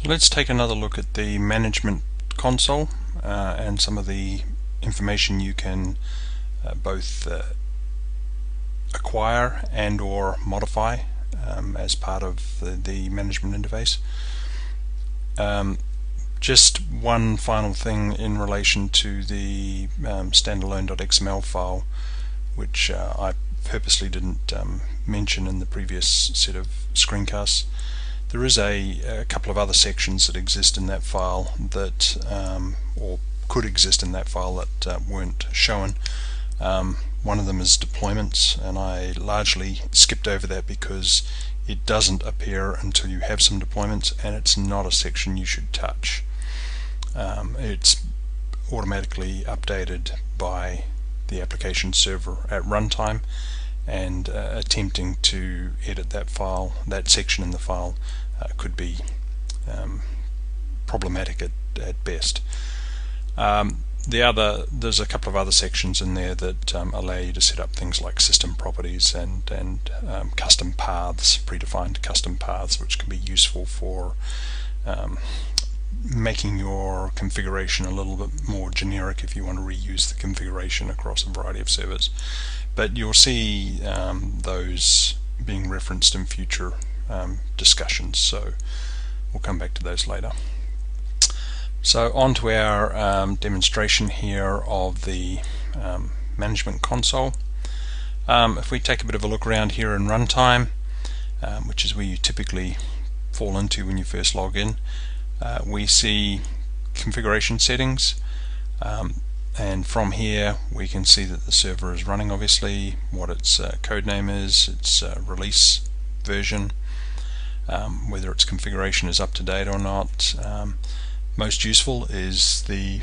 So let's take another look at the management console and some of the information you can both acquire and or modify as part of the management interface. Just one final thing in relation to the standalone.xml file, which I purposely didn't mention in the previous set of screencasts. There is a couple of other sections that exist in that file that, or could exist in that file that weren't shown. One of them is deployments, and I largely skipped over that because it doesn't appear until you have some deployments, and it's not a section you should touch. It's automatically updated by the application server at runtime, and attempting to edit that file, that section in the file, could be problematic at best. There's a couple of other sections in there that allow you to set up things like system properties and custom paths, predefined custom paths, which can be useful for making your configuration a little bit more generic if you want to reuse the configuration across a variety of servers. But you'll see those being referenced in future discussions, so we'll come back to those later. So on to our demonstration here of the management console. If we take a bit of a look around here in runtime, which is where you typically fall into when you first log in, we see configuration settings, and from here we can see that the server is running, obviously, what its code name is, its release version, whether its configuration is up to date or not. Most useful is the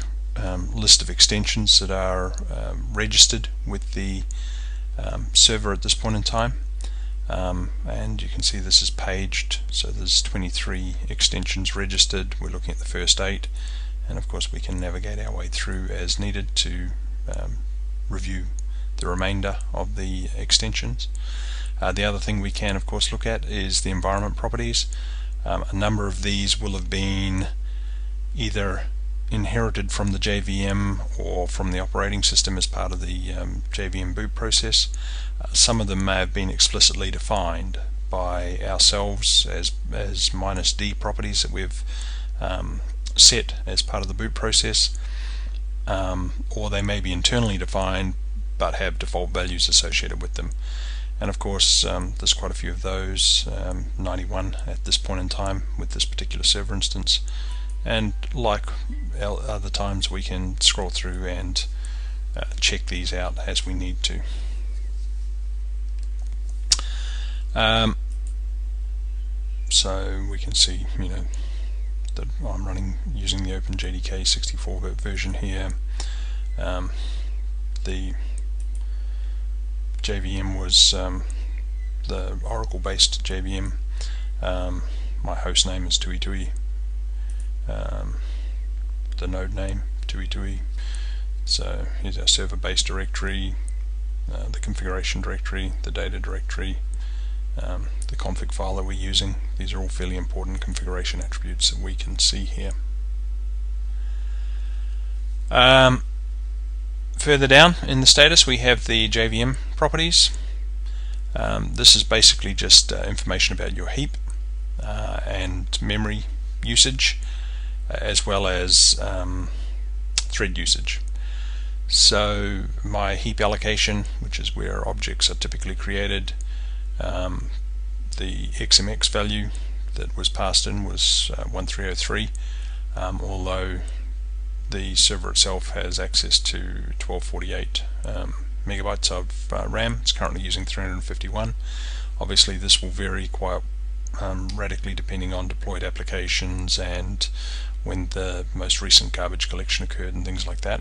list of extensions that are registered with the server at this point in time, and you can see this is paged, so there's 23 extensions registered. We're looking at the first 8, and of course we can navigate our way through as needed to review the remainder of the extensions. The other thing we can of course look at is the environment properties. A number of these will have been either inherited from the JVM or from the operating system as part of the JVM boot process. Some of them may have been explicitly defined by ourselves as -d properties that we've set as part of the boot process, or they may be internally defined but have default values associated with them. And of course there's quite a few of those, 91 at this point in time with this particular server instance, and like other times we can scroll through and check these out as we need to. So we can see, that I'm running using the OpenJDK 64-bit version here. The JVM was the Oracle-based JVM. My host name is TuiTui. The node name TuiTui. So here's our server-based directory, the configuration directory, the data directory, the config file that we're using. These are all fairly important configuration attributes that we can see here. Further down in the status we have the JVM properties. This is basically just information about your heap and memory usage, as well as thread usage. So my heap allocation, which is where objects are typically created, the XMX value that was passed in was 1303, although the server itself has access to 1248 megabytes of RAM. It's currently using 351. Obviously this will vary quite radically depending on deployed applications and when the most recent garbage collection occurred and things like that.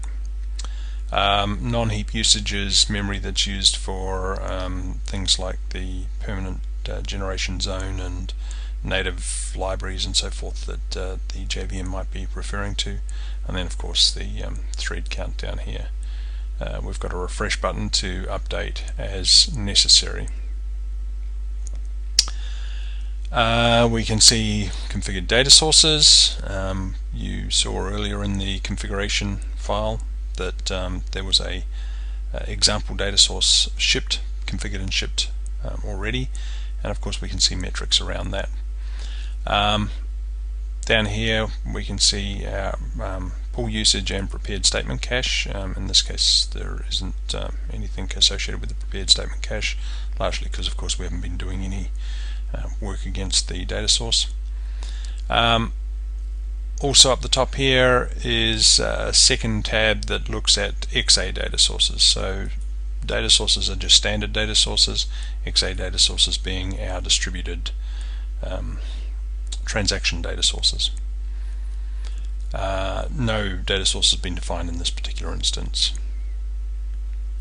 Non-heap usage is memory that's used for things like the permanent generation zone and native libraries and so forth that the JVM might be referring to, and then of course the thread count down here. We've got a refresh button to update as necessary. We can see configured data sources. You saw earlier in the configuration file that there was a example data source shipped, configured and shipped already, and of course we can see metrics around that. Down here we can see our pool usage and prepared statement cache. In this case there isn't anything associated with the prepared statement cache, largely because of course we haven't been doing any work against the data source. Also up the top here is a second tab that looks at XA data sources. So data sources are just standard data sources, XA data sources being our distributed transaction data sources. No data source has been defined in this particular instance.